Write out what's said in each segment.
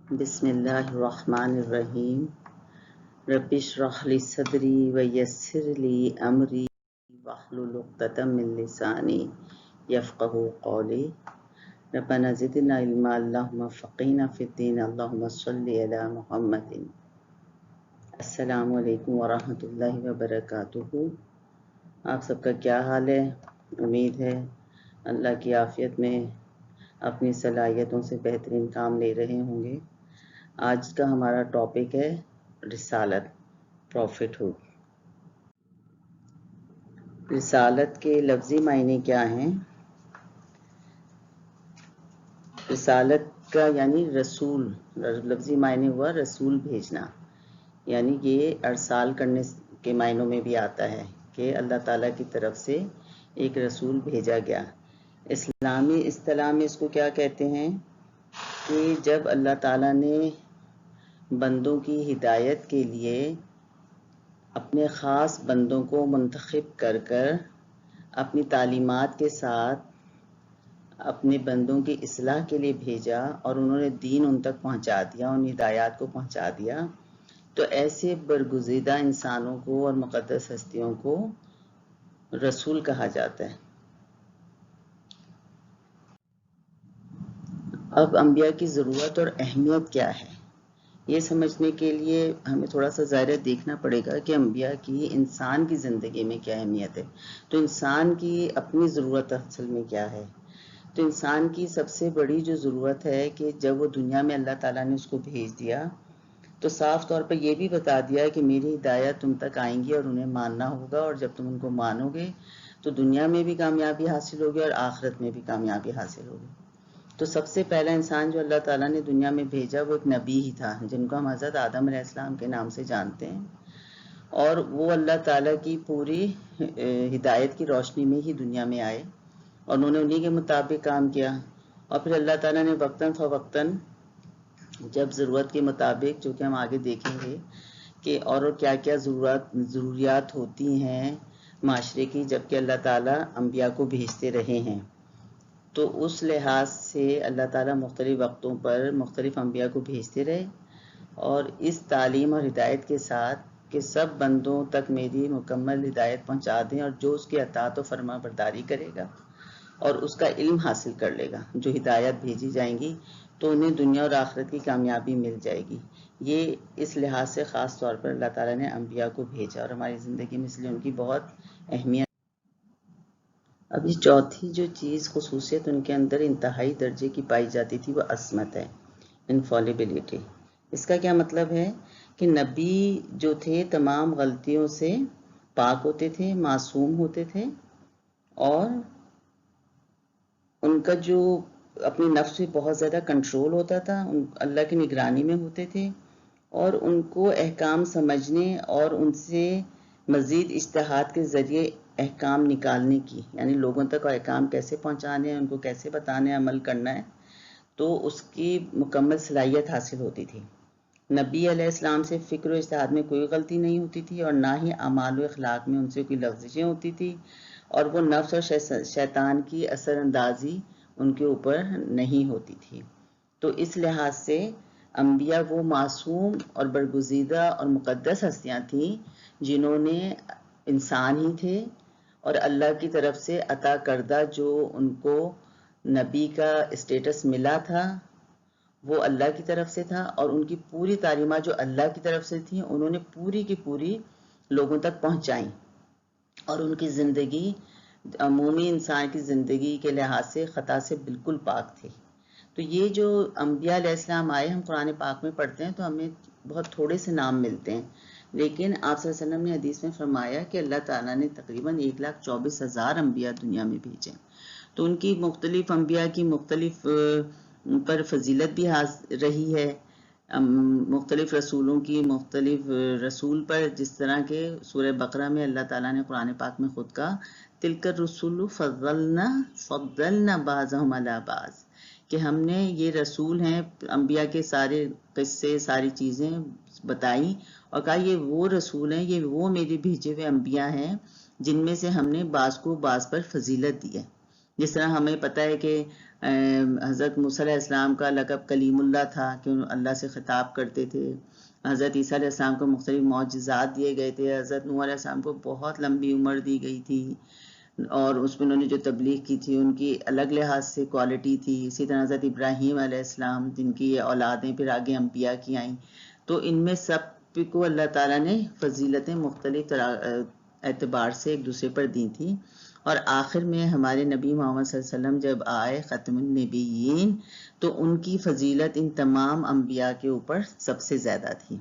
بسم اللہ الرحمن الرحیم رب اشرح لی صدری ویسر لی امری واحلل عقدۃ من لسانی یفقهوا قولی ربنا زدنا علما اللہم فقہنا فی الدین اللہم صلی علی محمد۔ السلام علیکم ورحمۃ اللہ وبرکاتہ۔ آپ سب کا کیا حال ہے؟ امید ہے اللہ کی عافیت میں اپنی صلاحیتوں سے بہترین کام لے رہے ہوں گے۔ آج کا ہمارا ٹاپک ہے رسالت، پروفٹ ہوڈ۔ رسالت کے لفظی معنی کیا ہیں؟ رسالت کا یعنی رسول، لفظی معنی ہوا رسول بھیجنا، یعنی یہ ارسال کرنے کے معنوں میں بھی آتا ہے کہ اللہ تعالیٰ کی طرف سے ایک رسول بھیجا گیا۔ اسلامی اصطلاح میں اس کو کیا کہتے ہیں کہ جب اللہ تعالیٰ نے بندوں کی ہدایت کے لیے اپنے خاص بندوں کو منتخب کر کر اپنی تعلیمات کے ساتھ اپنے بندوں کی اصلاح کے لیے بھیجا اور انہوں نے دین ان تک پہنچا دیا، ان ہدایات کو پہنچا دیا، تو ایسے برگزیدہ انسانوں کو اور مقدس ہستیوں کو رسول کہا جاتا ہے۔ اب انبیاء کی ضرورت اور اہمیت کیا ہے، یہ سمجھنے کے لیے ہمیں تھوڑا سا ظاہر دیکھنا پڑے گا کہ انبیاء کی انسان کی زندگی میں کیا اہمیت ہے۔ تو انسان کی اپنی ضرورت اصل میں کیا ہے؟ تو انسان کی سب سے بڑی جو ضرورت ہے کہ جب وہ دنیا میں اللہ تعالیٰ نے اس کو بھیج دیا تو صاف طور پر یہ بھی بتا دیا کہ میری ہدایت تم تک آئیں گی اور انہیں ماننا ہوگا، اور جب تم ان کو مانو گے تو دنیا میں بھی کامیابی حاصل ہوگی اور آخرت میں بھی کامیابی حاصل ہوگی۔ تو سب سے پہلا انسان جو اللہ تعالیٰ نے دنیا میں بھیجا وہ ایک نبی ہی تھا، جن کو ہم حضرت آدم علیہ السلام کے نام سے جانتے ہیں، اور وہ اللہ تعالیٰ کی پوری ہدایت کی روشنی میں ہی دنیا میں آئے اور انہوں نے انہی کے مطابق کام کیا۔ اور پھر اللہ تعالیٰ نے وقتاً فوقتاً جب ضرورت کے مطابق، جو کہ ہم آگے دیکھیں گے کہ اور کیا کیا ضروریات ہوتی ہیں معاشرے کی، جبکہ اللہ تعالیٰ انبیاء کو بھیجتے رہے ہیں، تو اس لحاظ سے اللہ تعالیٰ مختلف وقتوں پر مختلف انبیاء کو بھیجتے رہے، اور اس تعلیم اور ہدایت کے ساتھ کہ سب بندوں تک میری مکمل ہدایت پہنچا دیں، اور جو اس کی اطاعت و فرما برداری کرے گا اور اس کا علم حاصل کر لے گا، جو ہدایت بھیجی جائیں گی تو انہیں دنیا اور آخرت کی کامیابی مل جائے گی۔ یہ اس لحاظ سے خاص طور پر اللہ تعالیٰ نے انبیاء کو بھیجا، اور ہماری زندگی میں اس لیے ان کی بہت اہمیت۔ اب یہ چوتھی جو چیز خصوصیت ان کے اندر انتہائی درجے کی پائی جاتی تھی وہ عصمت ہے، انفالیبلٹی۔ اس کا کیا مطلب ہے کہ نبی جو تھے تمام غلطیوں سے پاک ہوتے تھے، معصوم ہوتے تھے، اور ان کا جو اپنے نفس پہ بہت زیادہ کنٹرول ہوتا تھا، اللہ کی نگرانی میں ہوتے تھے، اور ان کو احکام سمجھنے اور ان سے مزید اجتہاد کے ذریعے احکام نکالنے کی، یعنی لوگوں تک احکام کیسے پہنچانے ہیں، ان کو کیسے بتانے، عمل کرنا ہے، تو اس کی مکمل صلاحیت حاصل ہوتی تھی۔ نبی علیہ السلام سے فکر و اجتہاد میں کوئی غلطی نہیں ہوتی تھی، اور نہ ہی اعمال و اخلاق میں ان سے کوئی لغزشیں ہوتی تھی، اور وہ نفس اور شیطان کی اثر اندازی ان کے اوپر نہیں ہوتی تھی۔ تو اس لحاظ سے انبیاء وہ معصوم اور برگزیدہ اور مقدس ہستیاں تھیں جنہوں نے انسان ہی تھے، اور اللہ کی طرف سے عطا کردہ جو ان کو نبی کا اسٹیٹس ملا تھا وہ اللہ کی طرف سے تھا، اور ان کی پوری تعلیمات جو اللہ کی طرف سے تھیں انہوں نے پوری کی پوری لوگوں تک پہنچائیں، اور ان کی زندگی عمومی انسان کی زندگی کے لحاظ سے خطا سے بالکل پاک تھی۔ تو یہ جو انبیاء علیہ السلام آئے، ہم قرآن پاک میں پڑھتے ہیں تو ہمیں بہت تھوڑے سے نام ملتے ہیں، لیکن آپ صلی اللہ علیہ وسلم نے حدیث میں فرمایا کہ اللہ تعالیٰ نے تقریباً 1,24,000 انبیاء دنیا میں بھیجے، تو ان کی مختلف انبیاء کی مختلف پر فضیلت بھی رہی ہے، مختلف رسولوں کی مختلف رسول پر، جس طرح کہ سورہ بقرہ میں اللہ تعالیٰ نے قرآن پاک میں خود کہا تِلْكَ الرُّسُلُ فَضَّلْنَا بَعْضَهُمْ عَلَى بَعْضٍ، کہ ہم نے یہ رسول ہیں، انبیاء کے سارے قصے ساری چیزیں بتائی، اور کہا یہ وہ رسول ہیں، یہ وہ میرے بھیجے ہوئے انبیاء ہیں جن میں سے ہم نے بعض کو بعض پر فضیلت دی ہے۔ جس طرح ہمیں پتہ ہے کہ حضرت موسیٰ علیہ السلام کا لقب کلیم اللہ تھا کہ اللہ سے خطاب کرتے تھے. حضرت عیسیٰ علیہ السلام کو مختلف معجزات دیے گئے تھے. حضرت نوح علیہ السلام کو بہت لمبی عمر دی گئی تھی اور اس میں انہوں نے جو تبلیغ کی تھی ان کی الگ لحاظ سے کوالٹی تھی. اسی طرح حضرت ابراہیم علیہ السلام جن کی اولادیں پھر آگے انبیاء کی آئیں، تو ان میں سب کو اللہ تعالیٰ نے فضیلتیں مختلف اعتبار سے ایک دوسرے پر دی تھی. اور آخر میں ہمارے نبی محمد صلی اللہ علیہ وسلم جب آئے ختم النبیین تو ان کی فضیلت ان تمام انبیاء کے اوپر سب سے زیادہ تھی.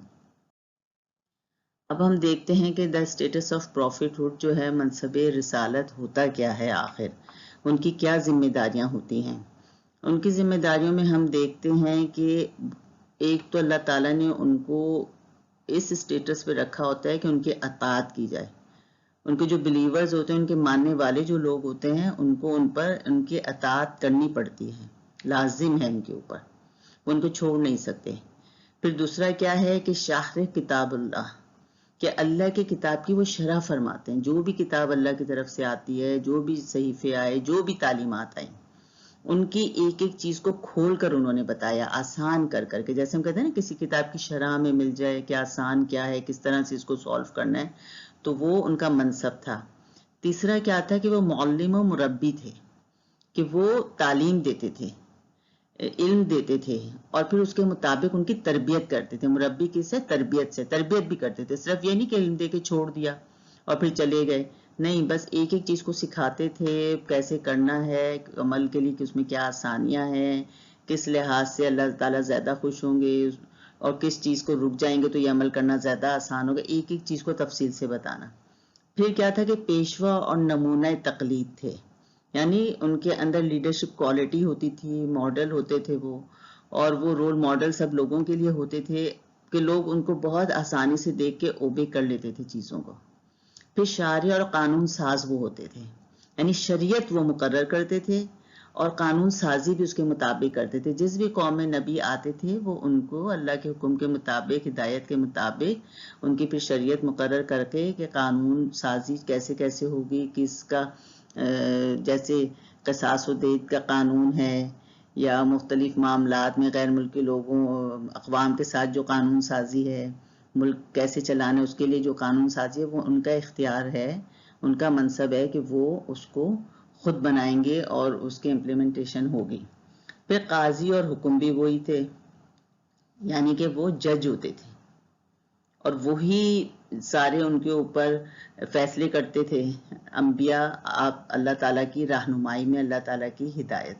اب ہم دیکھتے ہیں کہ دا اسٹیٹس آف پروفٹ ہوڈ جو ہے، منصب رسالت ہوتا کیا ہے، آخر ان کی کیا ذمہ داریاں ہوتی ہیں. ان کی ذمہ داریوں میں ہم دیکھتے ہیں کہ ایک تو اللہ تعالیٰ نے ان کو اس اسٹیٹس پہ رکھا ہوتا ہے کہ ان کی اطاعت کی جائے. ان کے جو بلیورز ہوتے ہیں، ان کے ماننے والے جو لوگ ہوتے ہیں، ان کو ان پر ان کی اطاعت کرنی پڑتی ہے، لازم ہے ان کے اوپر، وہ ان کو چھوڑ نہیں سکتے. پھر دوسرا کیا ہے کہ شاہر کتاب اللہ، کہ اللہ کی کتاب کی وہ شرح فرماتے ہیں. جو بھی کتاب اللہ کی طرف سے آتی ہے، جو بھی صحیفے آئے، جو بھی تعلیمات آئیں، ان کی ایک ایک چیز کو کھول کر انہوں نے بتایا، آسان کر کر کے. جیسے ہم کہتے ہیں نا کسی کتاب کی شرح میں مل جائے کہ آسان کیا ہے، کس طرح سے اس کو سولو کرنا ہے، تو وہ ان کا منصب تھا. تیسرا کیا تھا کہ وہ معلم و مربی تھے، کہ وہ تعلیم دیتے تھے، علم دیتے تھے اور پھر اس کے مطابق ان کی تربیت کرتے تھے. مربی کس سے؟ تربیت سے. تربیت بھی کرتے تھے، صرف یہ نہیں کہ علم دے کے چھوڑ دیا اور پھر چلے گئے، نہیں، بس ایک ایک چیز کو سکھاتے تھے، کیسے کرنا ہے عمل کے لیے، کہ اس میں کیا آسانیاں ہیں، کس لحاظ سے اللہ تعالیٰ زیادہ خوش ہوں گے اور کس چیز کو رک جائیں گے تو یہ عمل کرنا زیادہ آسان ہوگا. ایک ایک چیز کو تفصیل سے بتانا. پھر کیا تھا کہ پیشوا اور نمونہ تقلید تھے، یعنی ان کے اندر لیڈرشپ کوالٹی ہوتی تھی، ماڈل ہوتے تھے وہ، اور وہ رول ماڈل سب لوگوں کے لیے ہوتے تھے کہ لوگ ان کو بہت آسانی سے دیکھ کے اوبے کر لیتے تھے چیزوں کو. پھر شارع اور قانون ساز وہ ہوتے تھے، یعنی شریعت وہ مقرر کرتے تھے اور قانون سازی بھی اس کے مطابق کرتے تھے. جس بھی قوم میں نبی آتے تھے وہ ان کو اللہ کے حکم کے مطابق، ہدایت کے مطابق ان کی پھر شریعت مقرر کر کے کہ قانون سازی کیسے کیسے ہوگی، کس کا جیسے قصاص و دید کا قانون ہے یا مختلف معاملات میں غیر ملکی لوگوں اقوام کے ساتھ جو قانون سازی ہے، ملک کیسے چلانا ہے اس کے لیے جو قانون سازی ہے، وہ ان کا اختیار ہے، ان کا منصب ہے کہ وہ اس کو خود بنائیں گے اور اس کے امپلیمنٹیشن ہوگی. پھر قاضی اور حکم بھی وہی تھے، یعنی کہ وہ جج ہوتے تھے اور وہی سارے ان کے اوپر فیصلے کرتے تھے. انبیاء آپ اللہ تعالیٰ کی رہنمائی میں، اللہ تعالیٰ کی ہدایت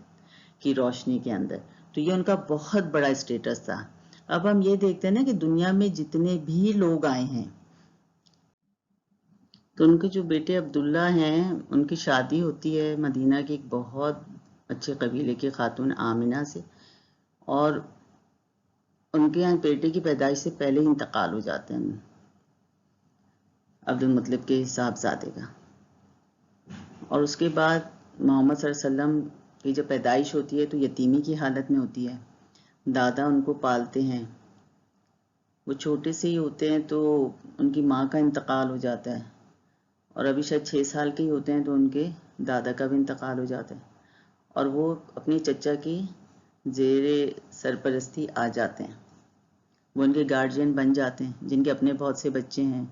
کی روشنی کے اندر، تو یہ ان کا بہت بڑا اسٹیٹس تھا. اب ہم یہ دیکھتے ہیں نا کہ دنیا میں جتنے بھی لوگ آئے ہیں تو ان کے جو بیٹے عبداللہ ہیں ان کی شادی ہوتی ہے مدینہ کی ایک بہت اچھے قبیلے کی خاتون آمنہ سے، اور ان کے یہاں بیٹے کی پیدائش سے پہلے ہی انتقال ہو جاتے ہیں عبد المطلب کے صاحبزادے کا. اور اس کے بعد محمد صلی اللہ علیہ وسلم کی جب پیدائش ہوتی ہے تو یتیمی کی حالت میں ہوتی ہے. دادا ان کو پالتے ہیں، وہ چھوٹے سے ہی ہوتے ہیں تو ان کی ماں کا انتقال ہو جاتا ہے، اور ابھی شاید 6 سال کے ہی ہوتے ہیں تو ان کے دادا کا بھی انتقال ہو جاتا ہے، اور وہ اپنی چچا کی زیر سرپرستی آ جاتے ہیں. وہ ان کے گارجین بن جاتے ہیں، جن کے اپنے بہت سے بچے ہیں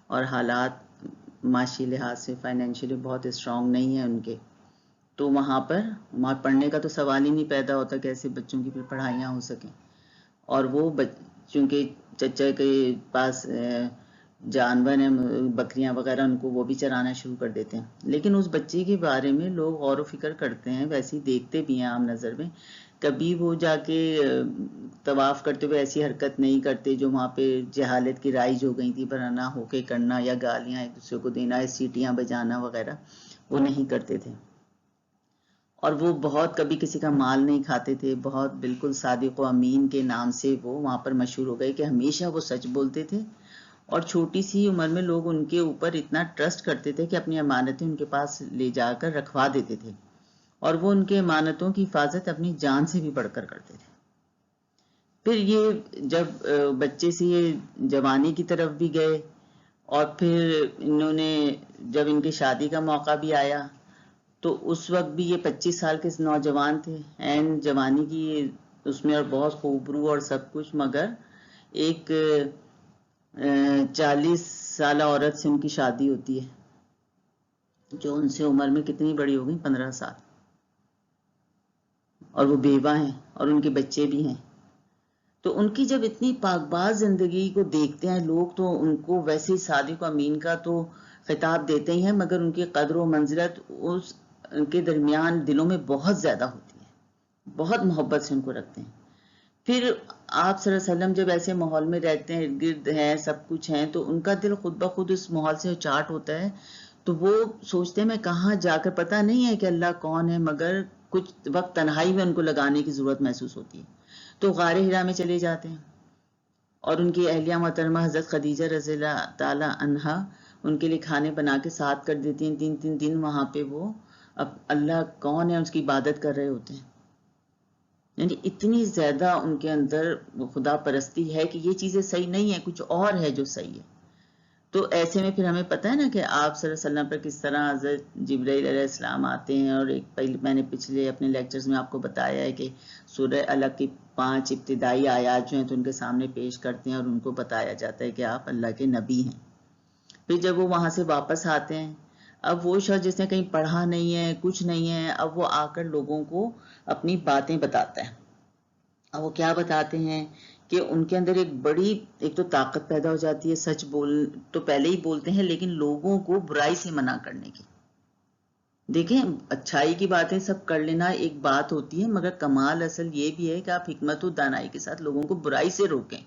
اور حالات معاشی لحاظ سے فائنینشلی بہت اسٹرانگ نہیں ہیں ان کے، تو وہاں پڑھنے کا تو سوال ہی نہیں پیدا ہوتا کہ ایسے بچوں کی پھر پڑھائیاں ہو سکیں. اور وہ چونکہ چچا کے پاس جانور ہیں، بکریاں وغیرہ، ان کو وہ بھی چرانا شروع کر دیتے ہیں. لیکن اس بچے کے بارے میں لوگ غور و فکر کرتے ہیں، ویسے ہی دیکھتے بھی ہیں عام نظر میں. کبھی وہ جا کے طواف کرتے ہوئے ایسی حرکت نہیں کرتے جو وہاں پہ جہالت کی رائج ہو گئی تھی، برہنہ ہو کے کرنا یا گالیاں ایک دوسرے کو دینا یا سیٹیاں بجانا وغیرہ، وہ نہیں کرتے تھے. اور وہ بہت کبھی کسی کا مال نہیں کھاتے تھے، بہت بالکل صادق و امین کے نام سے وہ وہاں پر مشہور ہو گئے کہ ہمیشہ وہ سچ بولتے تھے. اور چھوٹی سی عمر میں لوگ ان کے اوپر اتنا ٹرسٹ کرتے تھے کہ اپنی امانتیں ان کے پاس لے جا کر رکھوا دیتے تھے، اور وہ ان کے امانتوں کی حفاظت اپنی جان سے بھی بڑھ کر کرتے تھے. پھر یہ جب بچے سے یہ جوانی کی طرف بھی گئے، اور پھر انہوں نے جب ان کی شادی کا موقع بھی آیا تو اس وقت بھی یہ 25 سال کے نوجوان تھے، این جوانی کی اس میں، اور بہت خوبرو اور سب کچھ، مگر ایک 40 سالہ عورت سے ان کی شادی ہوتی ہے جو ان سے عمر میں کتنی بڑی ہو گئی، 15 سال، اور وہ بیوہ ہیں اور ان کے بچے بھی ہیں. تو ان کی جب اتنی پاک باز زندگی کو دیکھتے ہیں لوگ تو ان کو ویسے ہی صادق و امین کا تو خطاب دیتے ہی ہیں، مگر ان کی قدر و منزلت اس ان کے درمیان دلوں میں بہت زیادہ ہوتی ہے، بہت محبت سے ان کو رکھتے ہیں. پھر آپ صلی اللہ علیہ وسلم جب ایسے ماحول میں رہتے ہیں، ارد گرد ہیں، سب کچھ ہیں، تو ان کا دل خود بخود اس ماحول سے چاٹ ہوتا ہے. تو وہ سوچتے ہیں میں کہاں جا کر، پتہ نہیں ہے کہ اللہ کون ہے، مگر کچھ وقت تنہائی میں ان کو لگانے کی ضرورت محسوس ہوتی ہے. تو غار ہرا میں چلے جاتے ہیں، اور ان کی اہلیہ محترمہ حضرت خدیجہ رضی اللہ تعالی عنہا ان کے لیے کھانے بنا کے ساتھ کر دیتی ہیں. 3 دن وہاں پہ وہ اب اللہ کون ہے اس کی عبادت کر رہے ہوتے ہیں. یعنی اتنی زیادہ ان کے اندر خدا پرستی ہے کہ یہ چیزیں صحیح نہیں ہیں، کچھ اور ہے جو صحیح ہے. تو ایسے میں پھر ہمیں پتہ ہے نا کہ آپ صلی اللہ علیہ وسلم پر کس طرح حضرت جبرائیل علیہ السلام آتے ہیں، اور میں نے پچھلے اپنے لیکچرز میں آپ کو بتایا ہے کہ سورہ الگ کی 5 ابتدائی آیات جو ہیں تو ان کے سامنے پیش کرتے ہیں، اور ان کو بتایا جاتا ہے کہ آپ اللہ کے نبی ہیں. پھر جب وہ وہاں سے واپس آتے ہیں، اب وہ شخص جس نے کہیں پڑھا نہیں ہے، کچھ نہیں ہے، اب وہ آ کر لوگوں کو اپنی باتیں بتاتا ہے. اب وہ کیا بتاتے ہیں کہ ان کے اندر ایک تو طاقت پیدا ہو جاتی ہے، سچ بول تو پہلے ہی بولتے ہیں، لیکن لوگوں کو برائی سے منع کرنے کی. دیکھیں، اچھائی کی باتیں سب کر لینا ایک بات ہوتی ہے، مگر کمال اصل یہ بھی ہے کہ آپ حکمت و دانائی کے ساتھ لوگوں کو برائی سے روکیں.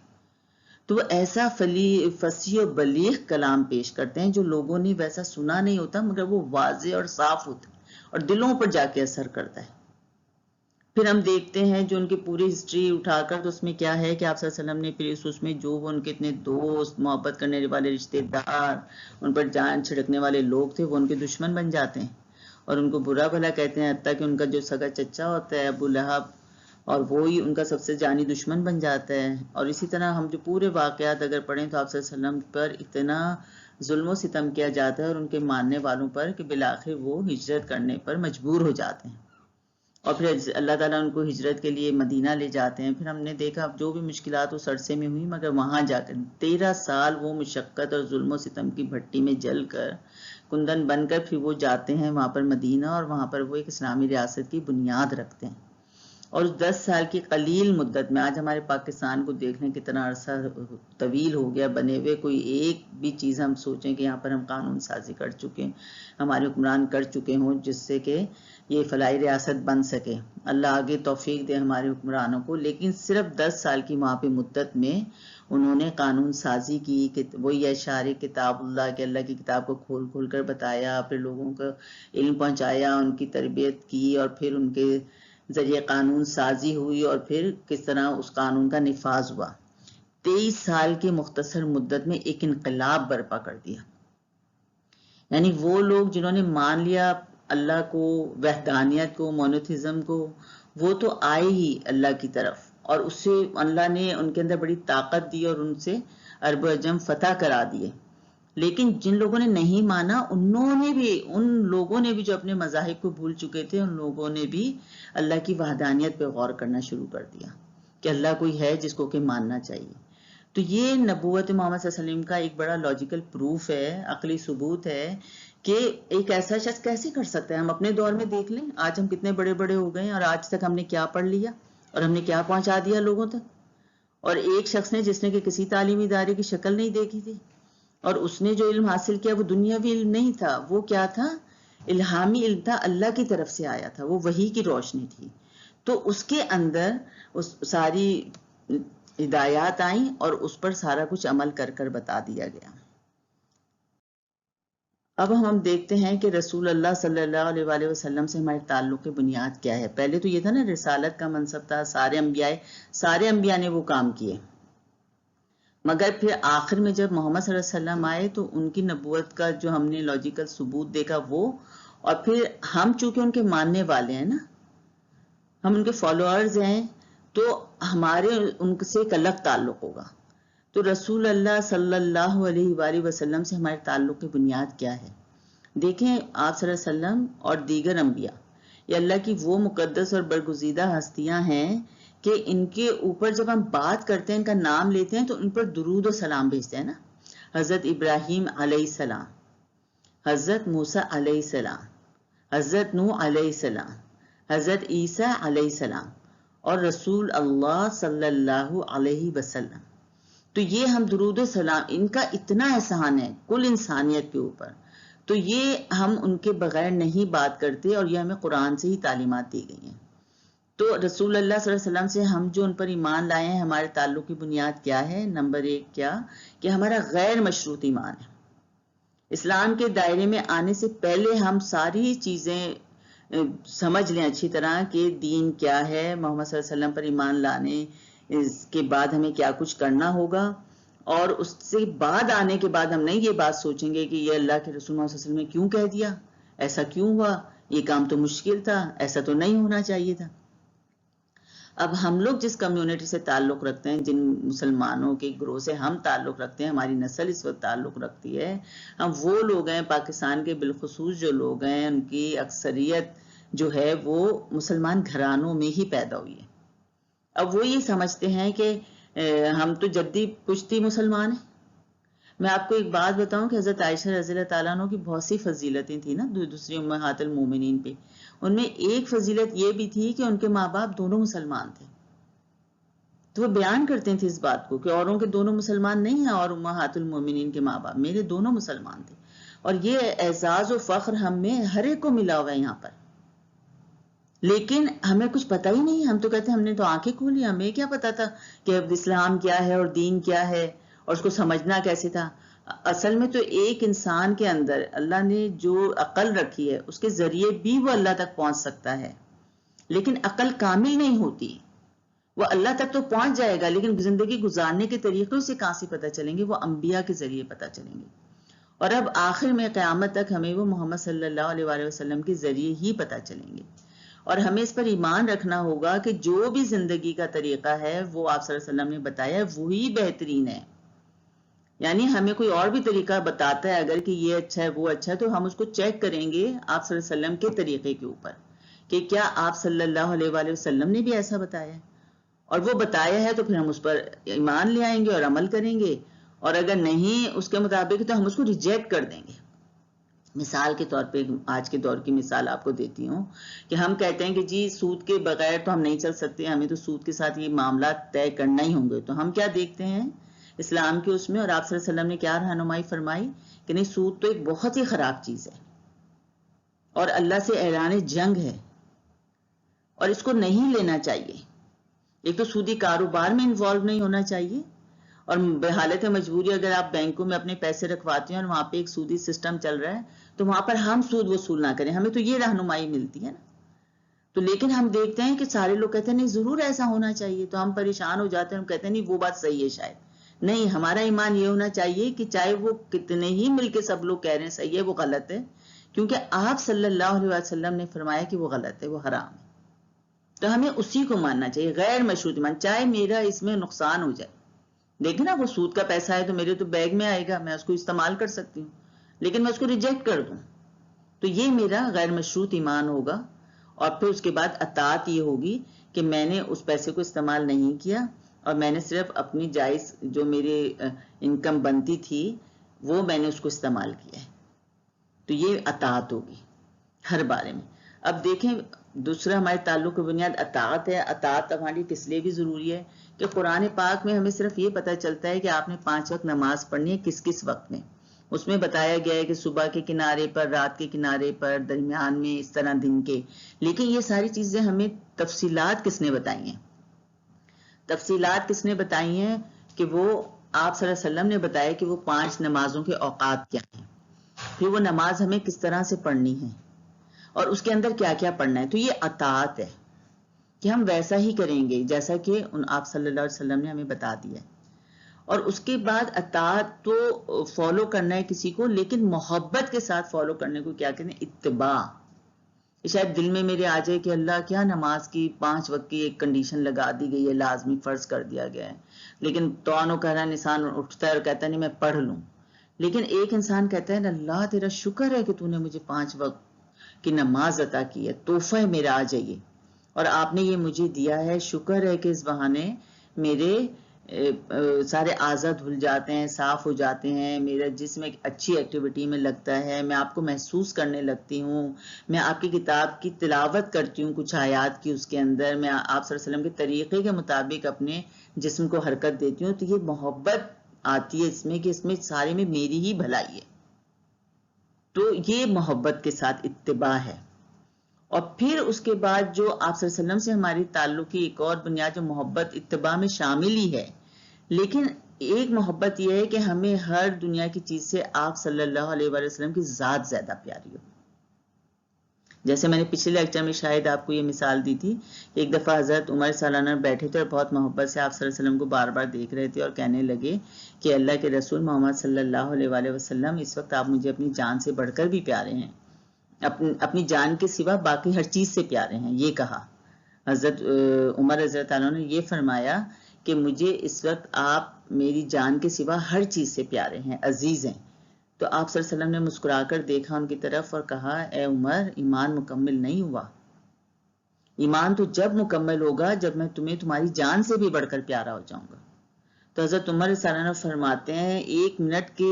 تو وہ ایسا فصیح و بلیغ کلام پیش کرتے ہیں جو لوگوں نے ویسا سنا نہیں ہوتا، مگر وہ واضح اور صاف ہوتا ہے اور دلوں پر جا کے اثر کرتا ہے. پھر ہم دیکھتے ہیں جو ان کی پوری ہسٹری اٹھا کر، تو اس میں کیا ہے کہ آپ صلی اللہ علیہ وسلم نے پھر اس میں جو وہ ان کے اتنے دوست، محبت کرنے والے رشتے دار، ان پر جان چھڑکنے والے لوگ تھے، وہ ان کے دشمن بن جاتے ہیں اور ان کو برا بھلا کہتے ہیں، حتیٰ کہ ان کا جو سگا چچا ہوتا ہے ابو لہب، اور وہی ان کا سب سے جانی دشمن بن جاتا ہے. اور اسی طرح ہم جو پورے واقعات اگر پڑھیں تو آپ صلی اللہ علیہ وسلم پر اتنا ظلم و ستم کیا جاتا ہے اور ان کے ماننے والوں پر کہ بالآخر وہ ہجرت کرنے پر مجبور ہو جاتے ہیں، اور پھر اللہ تعالیٰ ان کو ہجرت کے لیے مدینہ لے جاتے ہیں. پھر ہم نے دیکھا اب جو بھی مشکلات اس عرصے میں ہوئی، مگر وہاں جا کر 13 سال وہ مشقت اور ظلم و ستم کی بھٹی میں جل کر کندن بن کر پھر وہ جاتے ہیں وہاں پر مدینہ، اور وہاں پر وہ ایک اسلامی ریاست کی بنیاد رکھتے ہیں. اور اس 10 سال کی قلیل مدت میں آج ہمارے پاکستان کو دیکھنے کتنا عرصہ طویل ہو گیا بنے ہوئے، کوئی ایک بھی چیز ہم سوچیں کہ یہاں پر ہم قانون سازی کر چکے ہیں، ہمارے حکمران کر چکے ہوں جس سے کہ یہ فلاحی ریاست بن سکے. اللہ آگے توفیق دے ہمارے حکمرانوں کو. لیکن صرف 10 سال کی وہاں پہ مدت میں انہوں نے قانون سازی کی کہ وہی اشعار کتاب اللہ کے، اللہ کی کتاب کو کھول کھول کر بتایا، پھر لوگوں کو علم پہنچایا، ان کی تربیت کی، اور پھر ان کے ذریعے قانون سازی ہوئی، اور پھر کس طرح اس قانون کا نفاذ ہوا. 23 سال کی مختصر مدت میں ایک انقلاب برپا کر دیا. یعنی وہ لوگ جنہوں نے مان لیا اللہ کو، وحدانیت کو، مونوتھزم کو، وہ تو آئے ہی اللہ کی طرف، اور اس سے اللہ نے ان کے اندر بڑی طاقت دی اور ان سے عرب و عجم فتح کرا دیے. لیکن جن لوگوں نے نہیں مانا، ان لوگوں نے بھی جو اپنے مذاہب کو بھول چکے تھے، ان لوگوں نے بھی اللہ کی وحدانیت پہ غور کرنا شروع کر دیا کہ اللہ کوئی ہے جس کو کہ ماننا چاہیے. تو یہ نبوت محمد صلی اللہ علیہ وسلم کا ایک بڑا لاجیکل پروف ہے، عقلی ثبوت ہے کہ ایک ایسا شخص کیسے کر سکتا ہے. ہم اپنے دور میں دیکھ لیں، آج ہم کتنے بڑے بڑے ہو گئے ہیں، اور آج تک ہم نے کیا پڑھ لیا اور ہم نے کیا پہنچا دیا لوگوں تک. اور ایک شخص نے جس نے کہ کسی تعلیمی ادارے کی شکل نہیں دیکھی تھی، اور اس نے جو علم حاصل کیا وہ دنیاوی علم نہیں تھا، وہ کیا تھا؟ الہامی علم تھا، اللہ کی طرف سے آیا تھا، وہ وحی کی روشنی تھی. تو اس کے اندر اس ساری ہدایات آئیں اور اس پر سارا کچھ عمل کر کر بتا دیا گیا. اب ہم دیکھتے ہیں کہ رسول اللہ صلی اللہ علیہ وآلہ وسلم سے ہمارے تعلق کی بنیاد کیا ہے. پہلے تو یہ تھا نا، رسالت کا منصب تھا، سارے انبیاء نے وہ کام کیے، مگر پھر آخر میں جب محمد صلی اللہ علیہ وسلم آئے تو ان کی نبوت کا جو ہم نے لاجیکل ثبوت دیکھا وہ، اور پھر ہم چونکہ ان کے ماننے والے ہیں نا، ہم ان کے فالوورز ہیں، تو ہمارے ان سے ایک الگ تعلق ہوگا. تو رسول اللہ صلی اللہ علیہ وآلہ وسلم سے ہمارے تعلق کی بنیاد کیا ہے؟ دیکھیں آپ صلی اللہ علیہ وسلم اور دیگر انبیاء یہ اللہ کی وہ مقدس اور برگزیدہ ہستیاں ہیں کہ ان کے اوپر جب ہم بات کرتے ہیں، ان کا نام لیتے ہیں، تو ان پر درود و سلام بھیجتے ہیں نا. حضرت ابراہیم علیہ السلام، حضرت موسیٰ علیہ السلام، حضرت نوح علیہ السلام، حضرت عیسیٰ علیہ السلام اور رسول اللہ صلی اللہ علیہ وسلم. تو یہ ہم درود و سلام، ان کا اتنا احسان ہے کل انسانیت کے اوپر، تو یہ ہم ان کے بغیر نہیں بات کرتے، اور یہ ہمیں قرآن سے ہی تعلیمات دی گئی ہیں. تو رسول اللہ صلی اللہ علیہ وسلم سے ہم جو ان پر ایمان لائے ہیں، ہمارے تعلق کی بنیاد کیا ہے؟ نمبر 1 کیا کہ ہمارا غیر مشروط ایمان ہے. اسلام کے دائرے میں آنے سے پہلے ہم ساری چیزیں سمجھ لیں اچھی طرح کہ دین کیا ہے، محمد صلی اللہ علیہ وسلم پر ایمان لانے اس کے بعد ہمیں کیا کچھ کرنا ہوگا، اور اس سے بعد آنے کے بعد ہم نہیں یہ بات سوچیں گے کہ یہ اللہ کے رسول محمد صلی اللہ علیہ وسلم نے کیوں کہہ دیا، ایسا کیوں ہوا، یہ کام تو مشکل تھا، ایسا تو نہیں ہونا چاہیے تھا. اب ہم لوگ جس کمیونٹی سے تعلق رکھتے ہیں، جن مسلمانوں کے گروہ سے ہم تعلق رکھتے ہیں، ہماری نسل اس وقت تعلق رکھتی ہے، ہم وہ لوگ ہیں پاکستان کے بالخصوص جو لوگ ہیں، ان کی اکثریت جو ہے وہ مسلمان گھرانوں میں ہی پیدا ہوئی ہے. اب وہ یہ سمجھتے ہیں کہ ہم تو جدی پشتی مسلمان ہیں. میں آپ کو ایک بات بتاؤں کہ حضرت عائشہ رضی اللہ تعالیٰ عنہ کی بہت سی فضیلتیں تھیں نا دوسری امہات المومنین پہ. ان میں ایک فضیلت یہ بھی تھی کہ ان کے ماں باپ دونوں مسلمان تھے. تو وہ بیان کرتے تھے اس بات کو کہ اوروں کے دونوں مسلمان نہیں ہیں، اور امہات المومنین کے ماں باپ میرے دونوں مسلمان تھے. اور یہ اعزاز و فخر ہم میں ہر ایک کو ملا ہوا ہے یہاں پر، لیکن ہمیں کچھ پتہ ہی نہیں. ہم تو کہتے ہیں ہم نے تو آنکھیں کھولی، ہمیں کیا پتا تھا کہ اسلام کیا ہے اور دین کیا ہے اور اس کو سمجھنا کیسے تھا. اصل میں تو ایک انسان کے اندر اللہ نے جو عقل رکھی ہے اس کے ذریعے بھی وہ اللہ تک پہنچ سکتا ہے، لیکن عقل کامل نہیں ہوتی. وہ اللہ تک تو پہنچ جائے گا، لیکن زندگی گزارنے کے طریقے اسے کہاں سے پتہ چلیں گے؟ وہ انبیاء کے ذریعے پتہ چلیں گے. اور اب آخر میں قیامت تک ہمیں وہ محمد صلی اللہ علیہ وآلہ وسلم کے ذریعے ہی پتہ چلیں گے. اور ہمیں اس پر ایمان رکھنا ہوگا کہ جو بھی زندگی کا طریقہ ہے وہ آپ صلی اللہ علیہ وسلم نے بتایا ہے وہی بہترین ہے. یعنی ہمیں کوئی اور بھی طریقہ بتاتا ہے اگر کہ یہ اچھا ہے وہ اچھا ہے، تو ہم اس کو چیک کریں گے آپ صلی اللہ علیہ وسلم کے طریقے کے اوپر کہ کیا آپ صلی اللہ علیہ وآلہ وسلم نے بھی ایسا بتایا ہے. اور وہ بتایا ہے تو پھر ہم اس پر ایمان لے آئیں گے اور عمل کریں گے، اور اگر نہیں اس کے مطابق تو ہم اس کو ریجیکٹ کر دیں گے. مثال کے طور پہ آج کے دور کی مثال آپ کو دیتی ہوں کہ ہم کہتے ہیں کہ جی سود کے بغیر تو ہم نہیں چل سکتے، ہمیں تو سود کے ساتھ یہ معاملات طے کرنا ہی ہوں گے. تو ہم کیا دیکھتے ہیں اسلام کے اس میں، اور آپ صلی اللہ علیہ وسلم نے کیا رہنمائی فرمائی کہ نہیں، سود تو ایک بہت ہی خراب چیز ہے اور اللہ سے اعلان جنگ ہے، اور اس کو نہیں لینا چاہیے. ایک تو سودی کاروبار میں انوالو نہیں ہونا چاہیے، اور بحالت مجبوری اگر آپ بینکوں میں اپنے پیسے رکھواتے ہیں اور وہاں پہ ایک سودی سسٹم چل رہا ہے تو وہاں پر ہم سود وصول نہ کریں. ہمیں تو یہ رہنمائی ملتی ہے نا. تو لیکن ہم دیکھتے ہیں کہ سارے لوگ کہتے ہیں نہیں ضرور ایسا ہونا چاہیے، تو ہم پریشان ہو جاتے ہیں، ہم کہتے ہیں نہیں وہ بات صحیح ہے. شاید نہیں، ہمارا ایمان یہ ہونا چاہیے کہ چاہے وہ کتنے ہی مل کے سب لوگ کہہ رہے ہیں صحیح ہے، وہ غلط ہے، کیونکہ آپ صلی اللہ علیہ وسلم نے فرمایا کہ وہ غلط ہے، وہ حرام ہے. تو ہمیں اسی کو ماننا چاہیے، غیر مشروط ایمان، چاہے میرا اس میں نقصان ہو جائے. دیکھیں نا، وہ سود کا پیسہ ہے تو میرے تو بیگ میں آئے گا، میں اس کو استعمال کر سکتی ہوں، لیکن میں اس کو ریجیکٹ کر دوں تو یہ میرا غیر مشروط ایمان ہوگا. اور پھر اس کے بعد اطاعت یہ ہوگی کہ میں نے اس پیسے کو استعمال نہیں کیا اور میں نے صرف اپنی جائز جو میرے انکم بنتی تھی وہ میں نے اس کو استعمال کیا ہے. تو یہ اطاعت ہوگی ہر بارے میں. اب دیکھیں دوسرا ہمارے تعلق کی بنیاد اطاعت ہے. اطاعت ہماری کس لیے بھی ضروری ہے کہ قرآن پاک میں ہمیں صرف یہ پتہ چلتا ہے کہ آپ نے 5 وقت نماز پڑھنی ہے کس کس وقت میں. اس میں بتایا گیا ہے کہ صبح کے کنارے پر، رات کے کنارے پر، درمیان میں، اس طرح دن کے. لیکن یہ ساری چیزیں ہمیں تفصیلات کس نے بتائی ہیں؟ تفصیلات کس نے بتائی ہیں کہ وہ آپ صلی اللہ علیہ وسلم نے بتایا کہ وہ 5 نمازوں کے اوقات کیا ہیں، پھر وہ نماز ہمیں کس طرح سے پڑھنی ہے اور اس کے اندر کیا کیا پڑھنا ہے. تو یہ اطاعت ہے کہ ہم ویسا ہی کریں گے جیسا کہ آپ صلی اللہ علیہ وسلم نے ہمیں بتا دیا ہے. اور اس کے بعد اطاعت تو فالو کرنا ہے کسی کو، لیکن محبت کے ساتھ فالو کرنے کو کیا کہتے ہیں؟ اتباع. شاید دل میں میرے آ جائے کہ اللہ کیا نماز کی 5 وقت کی ایک کنڈیشن لگا دی گئی ہے، لازمی فرض کر دیا گیا ہے، لیکن توانو کہہ رہا انسان اٹھتا ہے اور کہتا نہیں میں پڑھ لوں. لیکن ایک انسان کہتا ہے اللہ تیرا شکر ہے کہ تو نے مجھے 5 وقت کی نماز عطا کی ہے، تحفہ ہے میرا آ جائیے اور آپ نے یہ مجھے دیا ہے، شکر ہے کہ اس بہانے میرے سارے اعضاء دھل جاتے ہیں، صاف ہو جاتے ہیں، میرا جسم ایک اچھی ایکٹیویٹی میں لگتا ہے، میں آپ کو محسوس کرنے لگتی ہوں، میں آپ کی کتاب کی تلاوت کرتی ہوں کچھ آیات کی، اس کے اندر میں آپ صلی اللہ علیہ وسلم کے طریقے کے مطابق اپنے جسم کو حرکت دیتی ہوں، تو یہ محبت آتی ہے اس میں کہ اس میں سارے میں میری ہی بھلائی ہے. تو یہ محبت کے ساتھ اتباع ہے. اور پھر اس کے بعد جو آپ صلی اللہ علیہ وسلم سے ہماری تعلق کی ایک اور بنیاد جو محبت اتباع میں شامل ہی ہے، لیکن ایک محبت یہ ہے کہ ہمیں ہر دنیا کی چیز سے آپ صلی اللہ علیہ وآلہ وسلم کی ذات زیادہ پیاری ہو. جیسے میں نے پچھلے لیکچر میں شاید آپ کو یہ مثال دی تھی کہ ایک دفعہ حضرت عمر سالانہ بیٹھے تھے اور بہت محبت سے آپ صلی اللہ علیہ وسلم کو بار بار دیکھ رہے تھے اور کہنے لگے کہ اللہ کے رسول محمد صلی اللہ علیہ وآلہ وسلم، اس وقت آپ مجھے اپنی جان سے بڑھ کر بھی پیارے ہیں، اپنی جان کے سوا باقی ہر چیز سے پیارے ہیں. یہ کہا حضرت عمر رضی اللہ عنہ نے، یہ فرمایا کہ مجھے اس وقت آپ میری جان کے سوا ہر چیز سے پیارے ہیں، عزیز ہیں. تو آپ صلی اللہ علیہ وسلم نے مسکرا کر دیکھا ان کی طرف اور کہا، اے عمر، ایمان مکمل نہیں ہوا. ایمان تو جب مکمل ہوگا جب میں تمہیں تمہاری جان سے بھی بڑھ کر پیارا ہو جاؤں گا. تو حضرت عمر سالانہ فرماتے ہیں 1 منٹ کے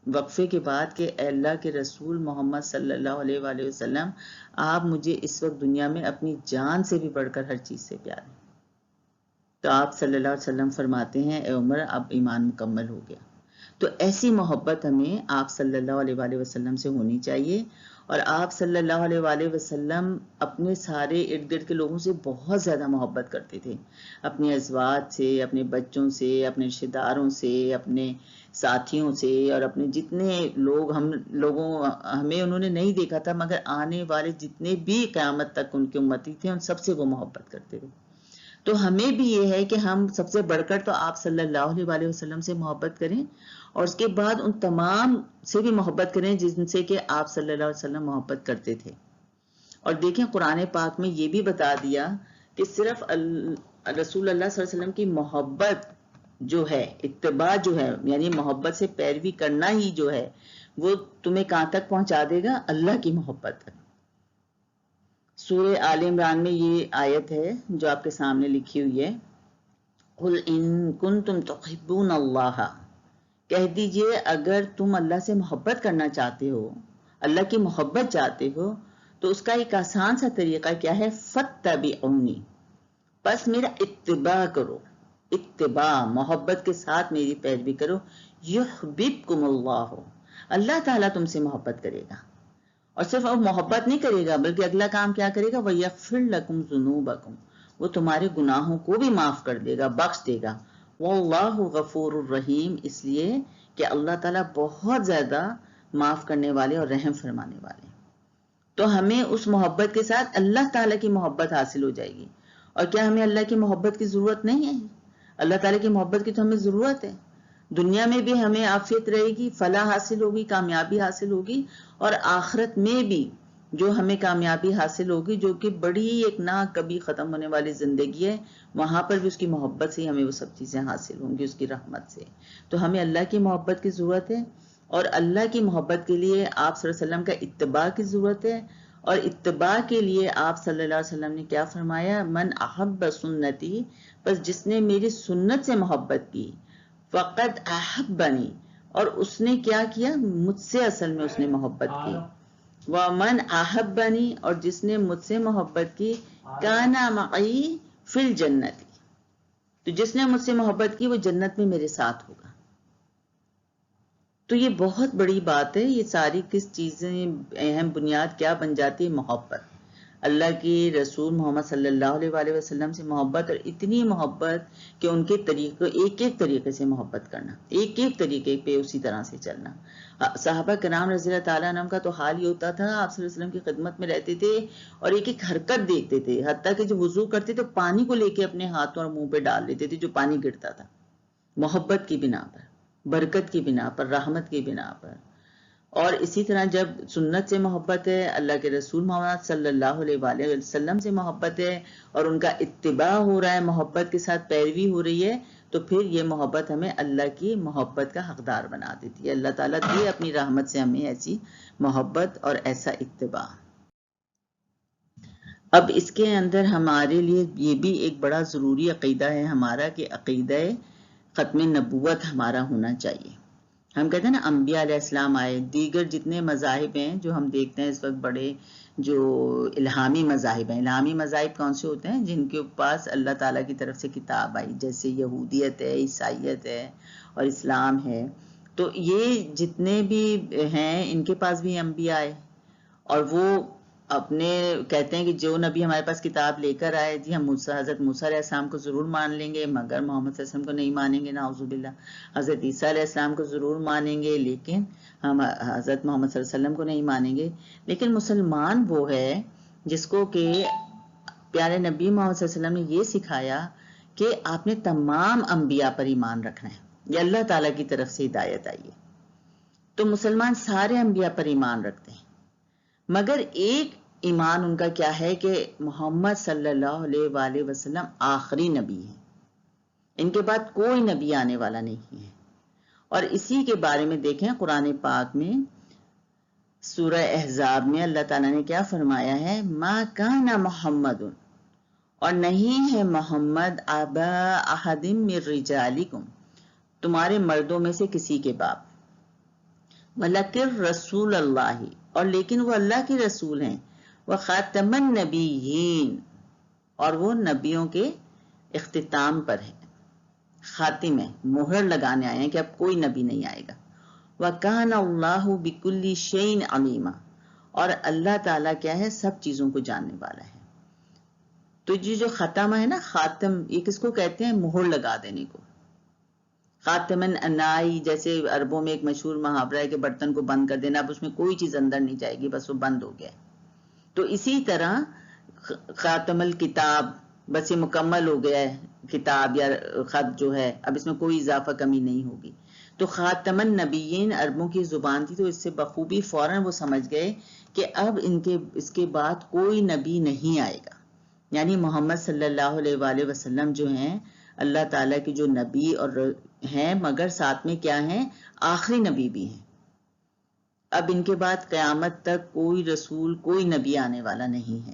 وقفے کے بعد کہ اے اللہ کے رسول محمد صلی اللہ علیہ وآلہ وسلم، آپ مجھے اس وقت دنیا میں اپنی جان سے بھی بڑھ کر ہر چیز سے پیارے ہیں. تو آپ صلی اللہ علیہ وسلم فرماتے ہیں، اے عمر، اب ایمان مکمل ہو گیا. تو ایسی محبت ہمیں آپ صلی اللہ علیہ وآلہ وسلم سے ہونی چاہیے. اور آپ صلی اللہ علیہ وآلہ وسلم اپنے سارے ارد گرد کے لوگوں سے بہت زیادہ محبت کرتے تھے، اپنے ازواج سے، اپنے بچوں سے، اپنے رشتہ داروں سے، اپنے ساتھیوں سے، اور اپنے جتنے لوگ ہمیں انہوں نے نہیں دیکھا تھا مگر آنے والے جتنے بھی قیامت تک ان کے امتی تھے ان سب سے وہ محبت کرتے تھے. تو ہمیں بھی یہ ہے کہ ہم سب سے بڑھ کر تو آپ صلی اللہ علیہ وآلہ وسلم سے محبت کریں اور اس کے بعد ان تمام سے بھی محبت کریں جن سے کہ آپ صلی اللہ علیہ وسلم محبت کرتے تھے. اور دیکھیں قرآن پاک میں یہ بھی بتا دیا کہ صرف رسول اللہ صلی اللہ علیہ وسلم کی محبت جو ہے، اتباع جو ہے، یعنی محبت سے پیروی کرنا ہی جو ہے، وہ تمہیں کہاں تک پہنچا دے گا؟ اللہ کی محبت تک. سورہ آل عمران میں یہ آیت ہے جو آپ کے سامنے لکھی ہوئی ہے، قُلْ إِن كُنتُمْ تُحِبُّونَ اللَّهَ، کہہ دیجئے اگر تم اللہ سے محبت کرنا چاہتے ہو، اللہ کی محبت چاہتے ہو، تو اس کا ایک آسان سا طریقہ کیا ہے؟ فَاتَّبِعُونِی، بس میرا اتباع کرو. اتباع، محبت کے ساتھ میری پیروی کرو. یحببکم اللہ، اللہ تعالیٰ تم سے محبت کرے گا. اور صرف وہ محبت نہیں کرے گا بلکہ اگلا کام کیا کرے گا؟ وَيَغْفِرْ لَكُمْ ذُنُوبَكُمْ، وہ تمہارے گناہوں کو بھی معاف کر دے گا، بخش دے گا. وَاللَّهُ غَفُورٌ الرحیم، اس لیے کہ اللہ تعالیٰ بہت زیادہ معاف کرنے والے اور رحم فرمانے والے. تو ہمیں اس محبت کے ساتھ اللہ تعالیٰ کی محبت حاصل ہو جائے گی. اور کیا ہمیں اللہ کی محبت کی ضرورت نہیں ہے؟ اللہ تعالیٰ کی محبت کی تو ہمیں ضرورت ہے. دنیا میں بھی ہمیں عافیت رہے گی، فلاح حاصل ہوگی، کامیابی حاصل ہوگی، اور آخرت میں بھی جو ہمیں کامیابی حاصل ہوگی، جو کہ بڑی ایک نہ کبھی ختم ہونے والی زندگی ہے، وہاں پر بھی اس کی محبت سے ہی ہمیں وہ سب چیزیں حاصل ہوں گی، اس کی رحمت سے. تو ہمیں اللہ کی محبت کی ضرورت ہے، اور اللہ کی محبت کے لیے آپ صلی اللہ علیہ وسلم کا اتباع کی ضرورت ہے. اور اتباع کے لیے آپ صلی اللہ علیہ وسلم نے کیا فرمایا؟ من احب سنتی، بس جس نے میری سنت سے محبت کی، فقد احبنی، اور اس نے کیا کیا؟ مجھ سے اصل میں اس نے محبت کی. ومن احبنی، اور جس نے مجھ سے محبت کی، کان معی فی الجنت، تو جس نے مجھ سے محبت کی وہ جنت میں میرے ساتھ ہوگا. تو یہ بہت بڑی بات ہے. یہ ساری کس چیزیں اہم بنیاد کیا بن جاتی ہے؟ محبت. اللہ کی رسول محمد صلی اللہ علیہ وآلہ وسلم سے محبت، اور اتنی محبت کہ ان کے طریقے، ایک ایک طریقے سے محبت کرنا، ایک ایک طریقے پہ اسی طرح سے چلنا. صحابہ کرام رضی اللہ تعالیٰ عنہم کا تو حال یہ ہوتا تھا، آپ صلی اللہ علیہ وسلم کی خدمت میں رہتے تھے اور ایک ایک حرکت دیکھتے تھے، حتیٰ کہ جب وضو کرتے تو پانی کو لے کے اپنے ہاتھوں اور منہ پہ ڈال لیتے تھے جو پانی گرتا تھا، محبت کی بنا پر، برکت کی بنا پر، رحمت کی بنا پر. اور اسی طرح جب سنت سے محبت ہے، اللہ کے رسول محمد صلی اللہ علیہ وسلم سے محبت ہے اور ان کا اتباع ہو رہا ہے، محبت کے ساتھ پیروی ہو رہی ہے، تو پھر یہ محبت ہمیں اللہ کی محبت کا حقدار بنا دیتی ہے. اللہ تعالیٰ دے اپنی رحمت سے ہمیں ایسی محبت اور ایسا اتباع. اب اس کے اندر ہمارے لیے یہ بھی ایک بڑا ضروری عقیدہ ہے ہمارا کہ عقیدہ ختم نبوت ہمارا ہونا چاہیے. ہم کہتے ہیں نا انبیاء علیہ السلام آئے، دیگر جتنے مذاہب ہیں جو ہم دیکھتے ہیں اس وقت بڑے جو الہامی مذاہب ہیں، الہامی مذاہب کون سے ہوتے ہیں؟ جن کے پاس اللہ تعالیٰ کی طرف سے کتاب آئی، جیسے یہودیت ہے، عیسائیت ہے اور اسلام ہے. تو یہ جتنے بھی ہیں ان کے پاس بھی انبیاء آئے اور وہ اپنے کہتے ہیں کہ جو نبی ہمارے پاس کتاب لے کر آئے جی ہم حضرت موسیٰ علیہ السلام کو ضرور مان لیں گے مگر محمد صلی اللہ علیہ وسلم کو نہیں مانیں گے، نعوذ باللہ. حضرت عیسیٰ علیہ السلام کو ضرور مانیں گے لیکن ہم حضرت محمد صلی اللہ علیہ وسلم کو نہیں مانیں گے. لیکن مسلمان وہ ہے جس کو کہ پیارے نبی محمد صلی اللہ علیہ وسلم نے یہ سکھایا کہ آپ نے تمام انبیاء پر ایمان رکھنا ہے، یہ اللہ تعالیٰ کی طرف سے ہدایت آئی ہے. تو مسلمان سارے انبیاء پر ایمان رکھتے ہیں مگر ایک ایمان ان کا کیا ہے کہ محمد صلی اللہ علیہ وآلہ وسلم آخری نبی ہے، ان کے بعد کوئی نبی آنے والا نہیں ہے. اور اسی کے بارے میں دیکھیں قرآن پاک میں سورہ احزاب میں اللہ تعالیٰ نے کیا فرمایا ہے؟ ما کان محمد، اور نہیں ہے محمد ابا احد من رجالکم، تمہارے مردوں میں سے کسی کے باپ، ولکن رسول اللہ، اور لیکن وہ اللہ کے رسول ہیں، وخاتم النبیین، اور وہ نبیوں کے اختتام پر ہے، خاتم ہے، مہر لگانے آئے ہیں کہ اب کوئی نبی نہیں آئے گا. وَكَانَ اللَّهُ بِكُلِّ شَيْءٍ عَلِيمًا، اور اللہ تعالیٰ کیا ہے؟ سب چیزوں کو جاننے والا ہے. تو یہ جو ختم ہے نا، خاتم، یہ کس کو کہتے ہیں؟ مہر لگا دینے کو. خاتمن انائی، جیسے عربوں میں ایک مشہور محاورہ ہے کہ برتن کو بند کر دینا، اب اس میں کوئی چیز اندر نہیں جائے گی، بس وہ بند ہو گیا. تو اسی طرح خاتم الکتاب، بس یہ مکمل ہو گیا ہے کتاب یا خط جو ہے، اب اس میں کوئی اضافہ کمی نہیں ہوگی. تو خاتم النبیین عربوں کی زبان تھی، تو اس سے بخوبی فوراً وہ سمجھ گئے کہ اب اس کے بعد کوئی نبی نہیں آئے گا. یعنی محمد صلی اللہ علیہ وآلہ وسلم جو ہیں اللہ تعالیٰ کی جو نبی اور ہیں، مگر ساتھ میں کیا ہیں؟ آخری نبی بھی ہیں. اب ان کے بعد قیامت تک کوئی رسول، کوئی نبی آنے والا نہیں ہے.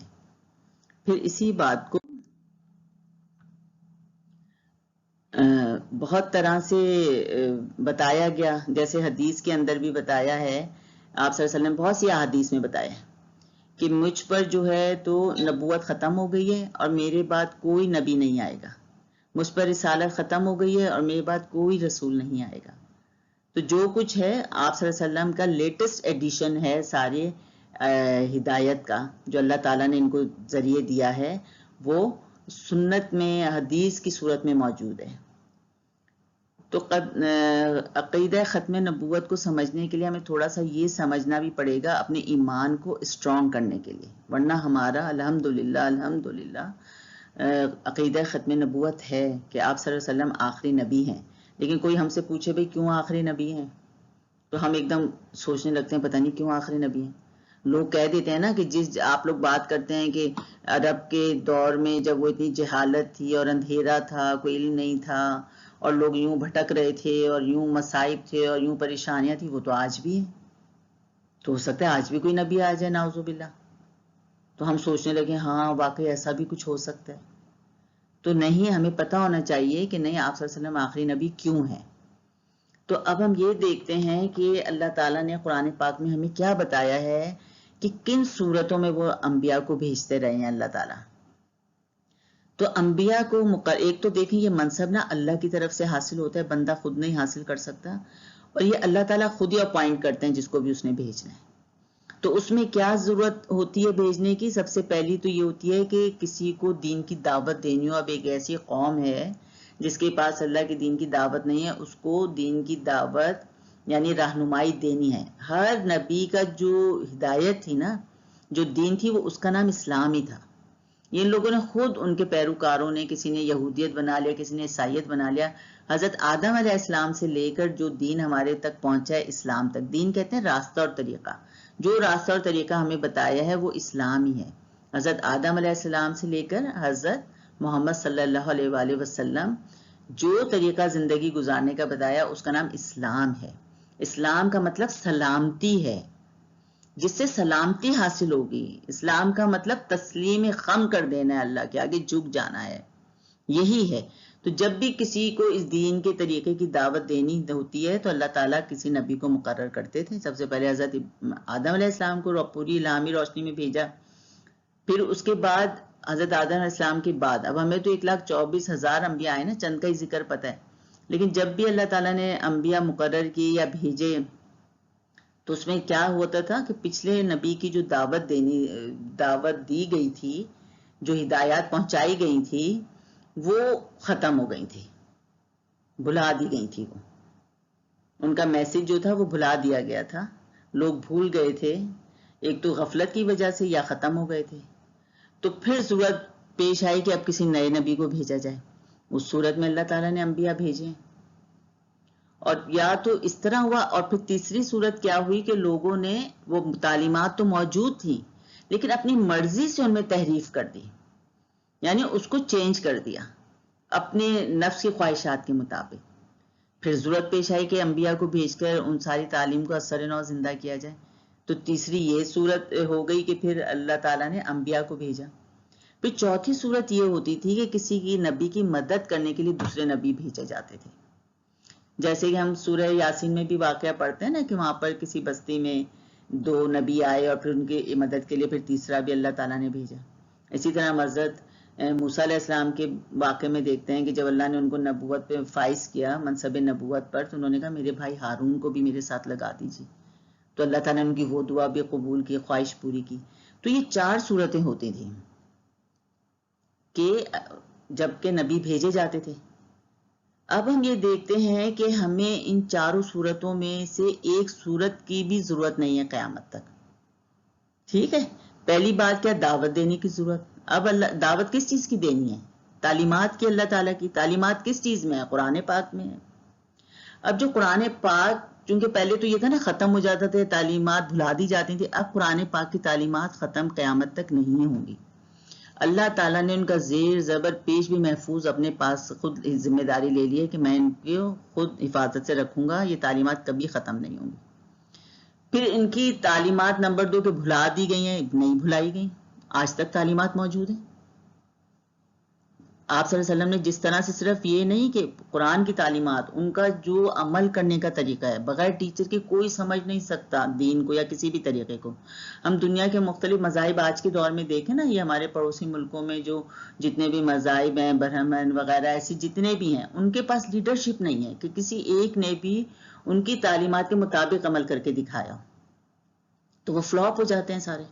پھر اسی بات کو بہت طرح سے بتایا گیا، جیسے حدیث کے اندر بھی بتایا ہے، آپ صلی اللہ علیہ وسلم بہت سی احادیث میں بتایا ہے کہ مجھ پر جو ہے تو نبوت ختم ہو گئی ہے اور میرے بعد کوئی نبی نہیں آئے گا، مجھ پر رسالت ختم ہو گئی ہے اور میرے بعد کوئی رسول نہیں آئے گا. تو جو کچھ ہے آپ صلی اللہ علیہ وسلم کا لیٹسٹ ایڈیشن ہے سارے ہدایت کا جو اللہ تعالیٰ نے ان کو ذریعے دیا ہے، وہ سنت میں، حدیث کی صورت میں موجود ہے. تو عقیدہ ختم نبوت کو سمجھنے کے لیے ہمیں تھوڑا سا یہ سمجھنا بھی پڑے گا اپنے ایمان کو اسٹرانگ کرنے کے لیے، ورنہ ہمارا الحمدللہ عقیدہ ختم نبوت ہے کہ آپ صلی اللہ علیہ وسلم آخری نبی ہیں. لیکن کوئی ہم سے پوچھے بھئی کیوں آخری نبی ہیں، تو ہم ایک دم سوچنے لگتے ہیں پتہ نہیں کیوں آخری نبی ہیں. لوگ کہہ دیتے ہیں نا کہ آپ لوگ بات کرتے ہیں کہ عرب کے دور میں جب وہ اتنی جہالت تھی اور اندھیرا تھا، کوئی علم نہیں تھا اور لوگ یوں بھٹک رہے تھے اور یوں مصائب تھے اور یوں پریشانیاں تھیں، وہ تو آج بھی ہیں. تو ہو سکتا ہے آج بھی کوئی نبی آ جائے، نعوذ باللہ. تو ہم سوچنے لگے ہاں واقعی ایسا بھی کچھ ہو سکتا ہے. تو نہیں، ہمیں پتہ ہونا چاہیے کہ نہیں، آپ صلی اللہ علیہ وسلم آخری نبی کیوں ہیں. تو اب ہم یہ دیکھتے ہیں کہ اللہ تعالیٰ نے قرآن پاک میں ہمیں کیا بتایا ہے کہ کن صورتوں میں وہ انبیاء کو بھیجتے رہے ہیں اللہ تعالیٰ. تو انبیاء کو ایک تو دیکھیں یہ منصب نا اللہ کی طرف سے حاصل ہوتا ہے، بندہ خود نہیں حاصل کر سکتا، اور یہ اللہ تعالیٰ خود ہی اپوائنٹ کرتے ہیں جس کو بھی اس نے بھیجنا ہے. تو اس میں کیا ضرورت ہوتی ہے بھیجنے کی؟ سب سے پہلی تو یہ ہوتی ہے کہ کسی کو دین کی دعوت دینی ہو. اب ایک ایسی قوم ہے جس کے پاس اللہ کے دین کی دعوت نہیں ہے، اس کو دین کی دعوت یعنی رہنمائی دینی ہے. ہر نبی کا جو ہدایت تھی نا، جو دین تھی، وہ اس کا نام اسلام ہی تھا. ان لوگوں نے خود، ان کے پیروکاروں نے، کسی نے یہودیت بنا لیا، کسی نے عیسائیت بنا لیا. حضرت آدم علیہ السلام سے لے کر جو دین ہمارے تک پہنچا ہے اسلام تک، دین کہتے ہیں راستہ اور طریقہ، جو راستہ اور طریقہ ہمیں بتایا ہے وہ اسلام ہی ہے. حضرت آدم علیہ السلام سے لے کر حضرت محمد صلی اللہ علیہ وآلہ وسلم جو طریقہ زندگی گزارنے کا بتایا اس کا نام اسلام ہے. اسلام کا مطلب سلامتی ہے، جس سے سلامتی حاصل ہوگی. اسلام کا مطلب تسلیم خم کر دینا ہے، اللہ کے آگے جھک جانا ہے، یہی ہے. تو جب بھی کسی کو اس دین کے طریقے کی دعوت دینی ہوتی ہے تو اللہ تعالیٰ کسی نبی کو مقرر کرتے تھے. سب سے پہلے حضرت آدم علیہ السلام کو پوری الہامی روشنی میں بھیجا، پھر اس کے بعد حضرت آدم علیہ السلام کے بعد اب ہمیں تو 1,24,000 انبیاء ہیں نا، چند کا ہی ذکر پتہ ہے، لیکن جب بھی اللہ تعالیٰ نے انبیاء مقرر کی یا بھیجے تو اس میں کیا ہوتا تھا کہ پچھلے نبی کی جو دعوت دی گئی تھی، جو ہدایات پہنچائی گئی تھی، وہ ختم ہو گئی تھی، بھلا دی گئی تھی. وہ ان کا میسج جو تھا وہ بھلا دیا گیا تھا، لوگ بھول گئے تھے، ایک تو غفلت کی وجہ سے یا ختم ہو گئے تھے. تو پھر ضرورت پیش آئی کہ اب کسی نئے نبی کو بھیجا جائے. اس صورت میں اللہ تعالیٰ نے انبیاء بھیجے، اور یا تو اس طرح ہوا. اور پھر تیسری صورت کیا ہوئی کہ لوگوں نے وہ تعلیمات تو موجود تھیں لیکن اپنی مرضی سے ان میں تحریف کر دی، یعنی اس کو چینج کر دیا اپنے نفس کی خواہشات کے مطابق. پھر ضرورت پیش آئی کہ انبیاء کو بھیج کر ان ساری تعلیم کو اثر نو زندہ کیا جائے. تو تیسری یہ صورت ہو گئی کہ پھر اللہ تعالیٰ نے انبیاء کو بھیجا. پھر چوتھی صورت یہ ہوتی تھی کہ کسی کی نبی کی مدد کرنے کے لیے دوسرے نبی بھیجے جاتے تھے. جیسے کہ ہم سورہ یاسین میں بھی واقعہ پڑھتے ہیں نا کہ وہاں پر کسی بستی میں 2 نبی آئے اور پھر ان کی مدد کے لیے پھر تیسرا بھی اللہ تعالیٰ نے بھیجا. اسی طرح حضرت موسیٰ علیہ السلام کے واقعے میں دیکھتے ہیں کہ جب اللہ نے ان کو نبوت پہ فائز کیا، منصب نبوت پر، تو انہوں نے کہا میرے بھائی ہارون کو بھی میرے ساتھ لگا دیجیے. تو اللہ تعالیٰ نے ان کی وہ دعا بھی قبول کی، خواہش پوری کی. تو یہ 4 صورتیں ہوتی تھیں کہ جب کہ نبی بھیجے جاتے تھے. اب ہم یہ دیکھتے ہیں کہ ہمیں ان 4 صورتوں میں سے ایک صورت کی بھی ضرورت نہیں ہے قیامت تک. ٹھیک ہے، پہلی بات کیا؟ دعوت دینے کی ضرورت. اب اللہ دعوت کس چیز کی دینی ہے؟ تعلیمات کی. اللہ تعالیٰ کی تعلیمات کس چیز میں ہے؟ قرآن پاک میں ہے. اب جو قرآن پاک، چونکہ پہلے تو یہ تھا نا ختم ہو جاتا تھا، تعلیمات بھلا دی جاتی تھی، اب قرآن پاک کی تعلیمات ختم قیامت تک نہیں ہوں گی. اللہ تعالیٰ نے ان کا زیر زبر پیش بھی محفوظ اپنے پاس خود ذمہ داری لے لی ہے کہ میں ان کو خود حفاظت سے رکھوں گا، یہ تعلیمات کبھی ختم نہیں ہوں گی. پھر ان کی تعلیمات نمبر 2 کہ بھلا دی گئی ہیں، نہیں بھلائی گئی، آج تک تعلیمات موجود ہیں. آپ صلی اللہ علیہ وسلم نے جس طرح سے صرف یہ نہیں کہ قرآن کی تعلیمات، ان کا جو عمل کرنے کا طریقہ ہے، بغیر ٹیچر کے کوئی سمجھ نہیں سکتا دین کو یا کسی بھی طریقے کو. ہم دنیا کے مختلف مذاہب آج کے دور میں دیکھیں نا، یہ ہمارے پڑوسی ملکوں میں جو جتنے بھی مذاہب ہیں، برہمن وغیرہ ایسی جتنے بھی ہیں، ان کے پاس لیڈرشپ نہیں ہے کہ کسی ایک نے بھی ان کی تعلیمات کے مطابق عمل کر کے دکھایا، تو وہ فلاپ ہو جاتے ہیں سارے.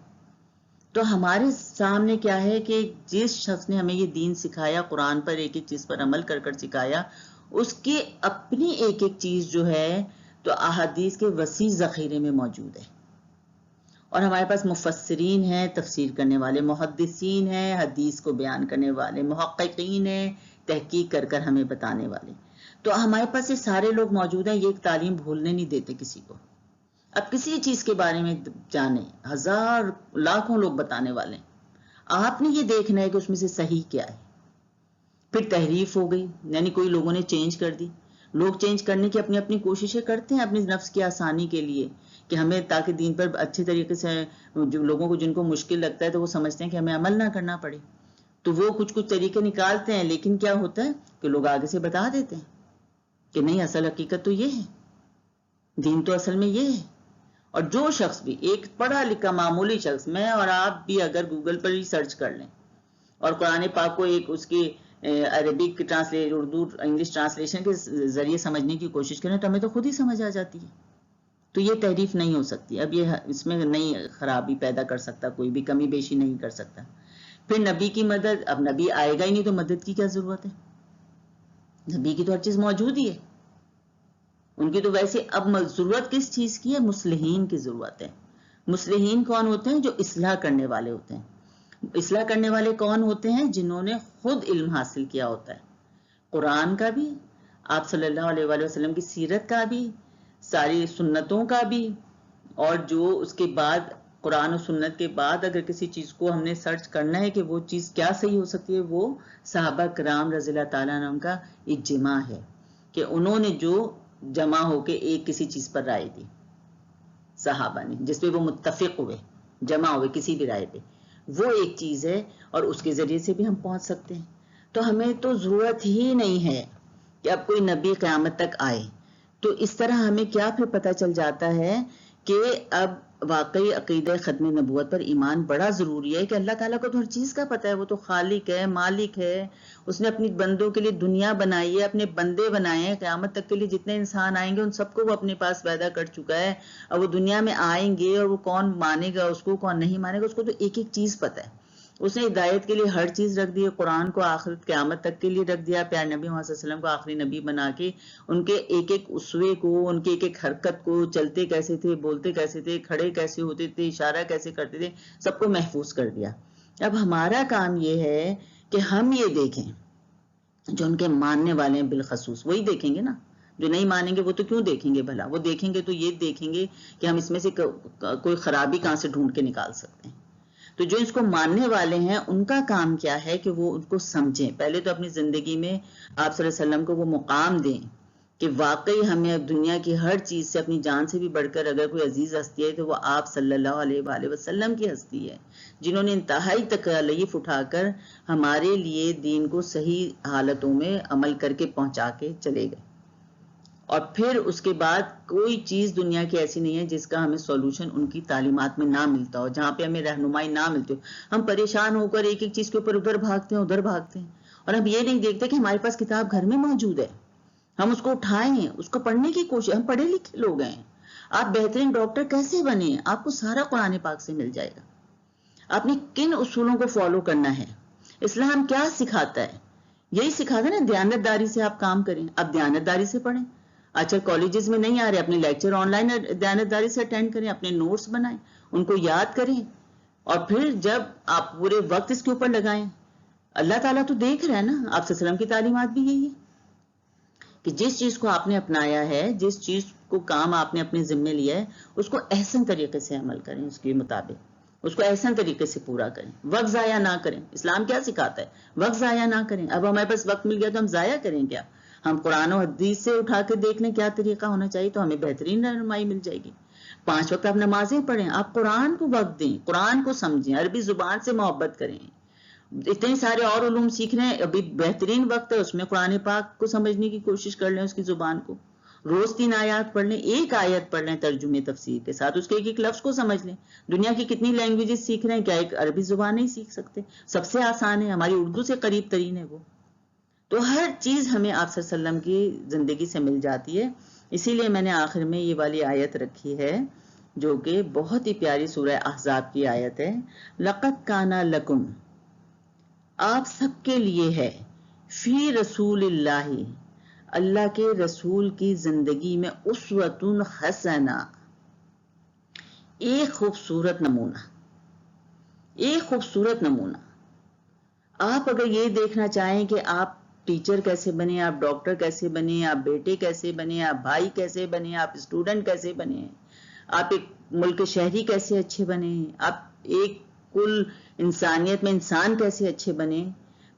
تو ہمارے سامنے کیا ہے کہ جس شخص نے ہمیں یہ دین سکھایا، قرآن پر ایک ایک چیز پر عمل کر کر سکھایا، اس کی اپنی ایک ایک چیز جو ہے تو احادیث کے وسیع ذخیرے میں موجود ہے. اور ہمارے پاس مفسرین ہیں، تفسیر کرنے والے، محدثین ہیں، حدیث کو بیان کرنے والے، محققین ہیں، تحقیق کر کر ہمیں بتانے والے. تو ہمارے پاس یہ سارے لوگ موجود ہیں. یہ ایک تعلیم بھولنے نہیں دیتے کسی کو. اب کسی چیز کے بارے میں جانیں، ہزار لاکھوں لوگ بتانے والے ہیں، آپ نے یہ دیکھنا ہے کہ اس میں سے صحیح کیا ہے. پھر تحریف ہو گئی، یعنی کوئی لوگوں نے چینج کر دی. لوگ چینج کرنے کی اپنی اپنی کوششیں کرتے ہیں اپنی نفس کی آسانی کے لیے، کہ ہمیں تاکہ دین پر اچھے طریقے سے جو لوگوں کو جن کو مشکل لگتا ہے تو وہ سمجھتے ہیں کہ ہمیں عمل نہ کرنا پڑے، تو وہ کچھ طریقے نکالتے ہیں. لیکن کیا ہوتا ہے کہ لوگ آگے سے بتا دیتے ہیں کہ نہیں، اصل حقیقت تو یہ ہے، دین تو اصل میں یہ ہے. اور جو شخص بھی، ایک پڑھا لکھا معمولی شخص، میں اور آپ بھی اگر گوگل پر ہی سرچ کر لیں اور قرآن پاک کو ایک اس کی Arabic translation, Urdu English translation کے ذریعے سمجھنے کی کوشش کریں تو ہمیں تو خود ہی سمجھ آ جاتی ہے. تو یہ تحریف نہیں ہو سکتی. اب یہ اس میں نئی خرابی پیدا کر سکتا، کوئی بھی کمی بیشی نہیں کر سکتا. پھر نبی کی مدد، اب نبی آئے گا ہی نہیں تو مدد کی کیا ضرورت ہے؟ نبی کی تو ہر چیز موجود ہی ہے. ان کی تو ویسے اب ضرورت کس چیز کی ہے؟ مصلحین کی ضرورت ہے. مصلحین کون ہوتے ہیں؟ جو اصلاح کرنے والے ہوتے ہیں. اصلاح کرنے والے کون ہوتے ہیں؟ جنہوں نے خود علم حاصل کیا ہوتا ہے، قرآن کا بھی، آپ صلی اللہ علیہ وآلہ وسلم کی سیرت کا بھی، ساری سنتوں کا بھی، اور جو اس کے بعد قرآن و سنت کے بعد اگر کسی چیز کو ہم نے سرچ کرنا ہے کہ وہ چیز کیا صحیح ہو سکتی ہے، وہ صحابہ کرام رضی اللہ تعالیٰ عنہ کا اجماع ہے کہ انہوں نے جو جمع ہو کے ایک کسی چیز پر رائے دی، صحابہ نے جس پہ وہ متفق ہوئے، جمع ہوئے کسی بھی رائے پہ، وہ ایک چیز ہے اور اس کے ذریعے سے بھی ہم پہنچ سکتے ہیں۔ تو ہمیں تو ضرورت ہی نہیں ہے کہ اب کوئی نبی قیامت تک آئے۔ تو اس طرح ہمیں کیا پھر پتہ چل جاتا ہے کہ اب واقعی عقیدہ ختم نبوت پر ایمان بڑا ضروری ہے کہ اللہ تعالیٰ کو تو ہر چیز کا پتہ ہے، وہ تو خالق ہے، مالک ہے، اس نے اپنی بندوں کے لیے دنیا بنائی ہے، اپنے بندے بنائے ہیں، قیامت تک کے لیے جتنے انسان آئیں گے ان سب کو وہ اپنے پاس پیدا کر چکا ہے، اور وہ دنیا میں آئیں گے اور وہ کون مانے گا اس کو، کون نہیں مانے گا اس کو، تو ایک ایک چیز پتہ ہے۔ اس نے ہدایت کے لیے ہر چیز رکھ دی ہے، قرآن کو آخرت قیامت تک کے لیے رکھ دیا، پیارے نبی محمد صلی اللہ علیہ وسلم کو آخری نبی بنا کے ان کے ایک ایک اسوے کو، ان کے ایک ایک حرکت کو، چلتے کیسے تھے، بولتے کیسے تھے، کھڑے کیسے ہوتے تھے، اشارہ کیسے کرتے تھے، سب کو محفوظ کر دیا۔ اب ہمارا کام یہ ہے کہ ہم یہ دیکھیں، جو ان کے ماننے والے ہیں بالخصوص وہی دیکھیں گے نا، جو نہیں مانیں گے وہ تو کیوں دیکھیں گے بھلا، وہ دیکھیں گے تو یہ دیکھیں گے کہ ہم اس میں سے کوئی خرابی کہاں سے ڈھونڈ کے نکال سکتے ہیں۔ تو جو اس کو ماننے والے ہیں ان کا کام کیا ہے کہ وہ ان کو سمجھیں، پہلے تو اپنی زندگی میں آپ صلی اللہ علیہ وسلم کو وہ مقام دیں کہ واقعی ہمیں اب دنیا کی ہر چیز سے، اپنی جان سے بھی بڑھ کر اگر کوئی عزیز ہستی ہے تو وہ آپ صلی اللہ علیہ وآلہ وسلم کی ہستی ہے، جنہوں نے انتہائی تکالیف اٹھا کر ہمارے لیے دین کو صحیح حالتوں میں عمل کر کے پہنچا کے چلے گئے۔ اور پھر اس کے بعد کوئی چیز دنیا کی ایسی نہیں ہے جس کا ہمیں سولوشن ان کی تعلیمات میں نہ ملتا ہو، جہاں پہ ہمیں رہنمائی نہ ملتی ہو۔ ہم پریشان ہو کر ایک ایک چیز کے اوپر ادھر بھاگتے ہیں ادھر بھاگتے ہیں، اور ہم یہ نہیں دیکھتے کہ ہمارے پاس کتاب گھر میں موجود ہے، ہم اس کو اٹھائیں، اس کو پڑھنے کی کوشش۔ ہم پڑھے لکھے لوگ ہیں، آپ بہترین ڈاکٹر کیسے بنے، آپ کو سارا قرآن پاک سے مل جائے گا۔ آپ نے کن اصولوں کو فالو کرنا ہے، اسلام کیا سکھاتا ہے، یہی سکھاتا ہے نا، دیانت داری سے آپ کام کریں، آپ دیانت داری سے پڑھیں۔ اچھا کالجز میں نہیں آ رہے، اپنے لیکچر آن لائن دیانت داری سے اٹینڈ کریں، اپنے نوٹس بنائیں، ان کو یاد کریں، اور پھر جب آپ پورے وقت اس کے اوپر لگائیں، اللہ تعالیٰ تو دیکھ رہا ہے نا۔ آپ صلی اللہ علیہ وسلم کی تعلیمات بھی یہی ہے کہ جس چیز کو آپ نے اپنایا ہے، جس چیز کو کام آپ نے اپنے ذمے لیا ہے، اس کو احسن طریقے سے عمل کریں، اس کے مطابق اس کو احسن طریقے سے پورا کریں، وقت ضائع نہ کریں۔ اسلام کیا سکھاتا ہے، وقت ضائع نہ کریں۔ اب ہمارے پاس وقت مل گیا تو ہم ضائع کریں کیا؟ ہم قرآن و حدیث سے اٹھا کے دیکھ لیں کیا طریقہ ہونا چاہیے، تو ہمیں بہترین رہنمائی مل جائے گی۔ 5 وقت آپ نمازیں پڑھیں، آپ قرآن کو وقت دیں، قرآن کو سمجھیں، عربی زبان سے محبت کریں۔ اتنے سارے اور علوم سیکھ رہے ہیں، ابھی بہترین وقت ہے، اس میں قرآن پاک کو سمجھنے کی کوشش کر لیں، اس کی زبان کو روز 3 آیات پڑھ لیں، ایک آیت پڑھ لیں ترجمے تفسیر کے ساتھ، اس کے ایک ایک لفظ کو سمجھ لیں۔ دنیا کی کتنی لینگویجز سیکھ رہے ہیں، کیا ایک عربی زبان نہیں سیکھ سکتے؟ سب سے آسان ہے، ہماری اردو سے قریب ترین ہے وہ۔ تو ہر چیز ہمیں آپ صلی اللہ علیہ وسلم کی زندگی سے مل جاتی ہے۔ اسی لیے میں نے آخر میں یہ والی آیت رکھی ہے جو کہ بہت ہی پیاری سورہ احزاب کی آیت ہے، لَقَدْ كَانَ لَكُمْ، آپ سب کے لیے ہے، فی رسول اللہ، اللہ کے رسول کی زندگی میں، اسوۃ حسنہ، ایک خوبصورت نمونہ، ایک خوبصورت نمونہ۔ آپ اگر یہ دیکھنا چاہیں کہ آپ ٹیچر کیسے بنے، آپ ڈاکٹر کیسے بنے، آپ بیٹے کیسے بنے، آپ بھائی کیسے بنے، آپ اسٹوڈنٹ کیسے بنے، آپ ایک ملک کے شہری کیسے اچھے بنے، آپ ایک کل انسانیت میں انسان کیسے اچھے بنے،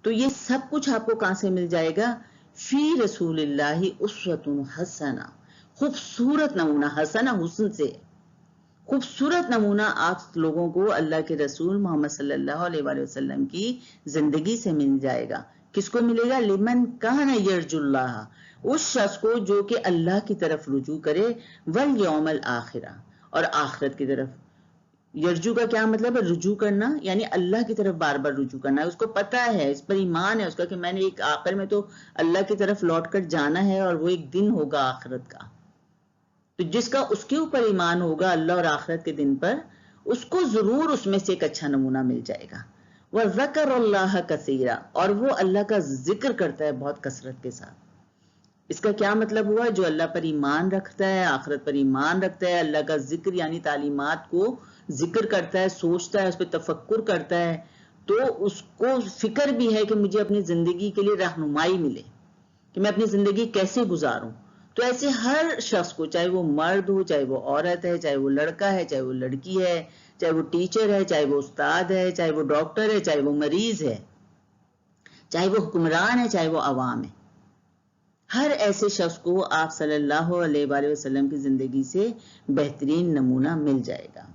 تو یہ سب کچھ آپ کو کہاں سے مل جائے گا؟ فی رسول اللہ اسوۃ حسنہ، خوبصورت نمونہ، حسنہ حسن سے، خوبصورت نمونہ آپ لوگوں کو اللہ کے رسول محمد صلی اللہ علیہ وآلہ وسلم کی زندگی سے مل جائے گا۔ کس کو ملے گا؟ لمن کان یرجو اللہ، اس شخص کو جو کہ اللہ کی طرف رجوع کرے، والیوم الآخرہ، اور آخرت کی طرف۔ یرجو کا کیا مطلب ہے؟ رجوع کرنا، یعنی اللہ کی طرف بار بار رجوع کرنا ہے، اس کو پتہ ہے، اس پر ایمان ہے اس کا کہ میں نے ایک آخر میں تو اللہ کی طرف لوٹ کر جانا ہے، اور وہ ایک دن ہوگا آخرت کا۔ تو جس کا اس کے اوپر ایمان ہوگا اللہ اور آخرت کے دن پر، اس کو ضرور اس میں سے ایک اچھا نمونہ مل جائے گا۔ وَذَكَرَ اللَّهَ كَثِيرًا، اور وہ اللہ کا ذکر کرتا ہے بہت کثرت کے ساتھ۔ اس کا کیا مطلب ہوا؟ جو اللہ پر ایمان رکھتا ہے، آخرت پر ایمان رکھتا ہے، اللہ کا ذکر یعنی تعلیمات کو ذکر کرتا ہے، سوچتا ہے، اس پہ تفکر کرتا ہے، تو اس کو فکر بھی ہے کہ مجھے اپنی زندگی کے لیے رہنمائی ملے کہ میں اپنی زندگی کیسے گزاروں۔ تو ایسے ہر شخص کو، چاہے وہ مرد ہو، چاہے وہ عورت ہے، چاہے وہ لڑکا ہے، چاہے وہ لڑکی ہے، چاہے وہ ٹیچر ہے، چاہے وہ استاد ہے، چاہے وہ ڈاکٹر ہے، چاہے وہ مریض ہے، چاہے وہ حکمران ہے، چاہے وہ عوام ہے. ہر ایسے شخص کو آپ صلی اللہ علیہ وآلہ وسلم کی زندگی سے بہترین نمونہ مل جائے گا.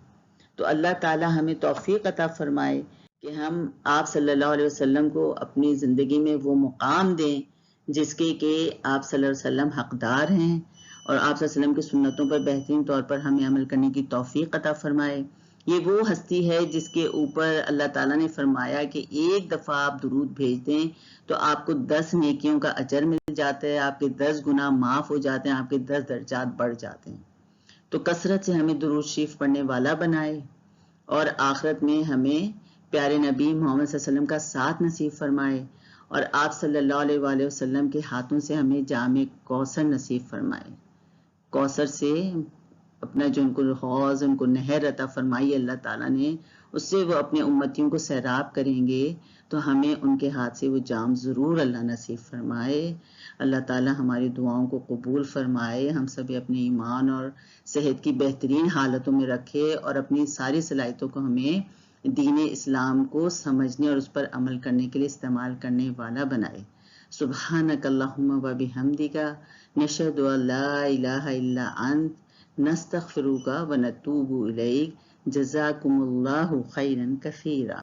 تو اللہ تعالی ہمیں توفیق عطا فرمائے کہ ہم آپ صلی اللہ علیہ وسلم کو اپنی زندگی میں وہ مقام دیں جس کے کہ آپ صلی اللہ علیہ وسلم حقدار ہیں، اور آپ صلی اللہ علیہ وسلم کی سنتوں پر بہترین طور پر ہمیں عمل کرنے کی توفیق عطا فرمائے. یہ وہ ہستی ہے جس کے اوپر اللہ تعالیٰ نے فرمایا کہ ایک دفعہ آپ درود بھیج دیں تو آپ کو 10 نیکیوں کا اجر مل جاتا ہے، آپ کے 10 گناہ معاف ہو جاتے ہیں، آپ کے 10 درجات بڑھ جاتے ہیں. تو کثرت سے ہمیں درود شریف پڑھنے والا بنائے، اور آخرت میں ہمیں پیارے نبی محمد صلی اللہ علیہ وسلم کا ساتھ نصیب فرمائے، اور آپ صلی اللہ علیہ وآلہ وسلم کے ہاتھوں سے ہمیں جام کوثر نصیب فرمائے. کوثر سے اپنا جو ان کو حوض، ان کو نہر عطا فرمائی اللہ تعالیٰ نے، اس سے وہ اپنے امتیوں کو سیراب کریں گے تو ہمیں ان کے ہاتھ سے وہ جام ضرور اللہ نصیب فرمائے. اللہ تعالیٰ ہماری دعاؤں کو قبول فرمائے، ہم سب اپنے ایمان اور صحت کی بہترین حالتوں میں رکھے، اور اپنی ساری صلاحیتوں کو ہمیں دین اسلام کو سمجھنے اور اس پر عمل کرنے کے لیے استعمال کرنے والا بنائے. سبحانک اللہم و بحمدک، نشہد ان لا الہ الا انت، نستغفرک و نتوب الیک. جزاکم اللہ خیرا کثیرا.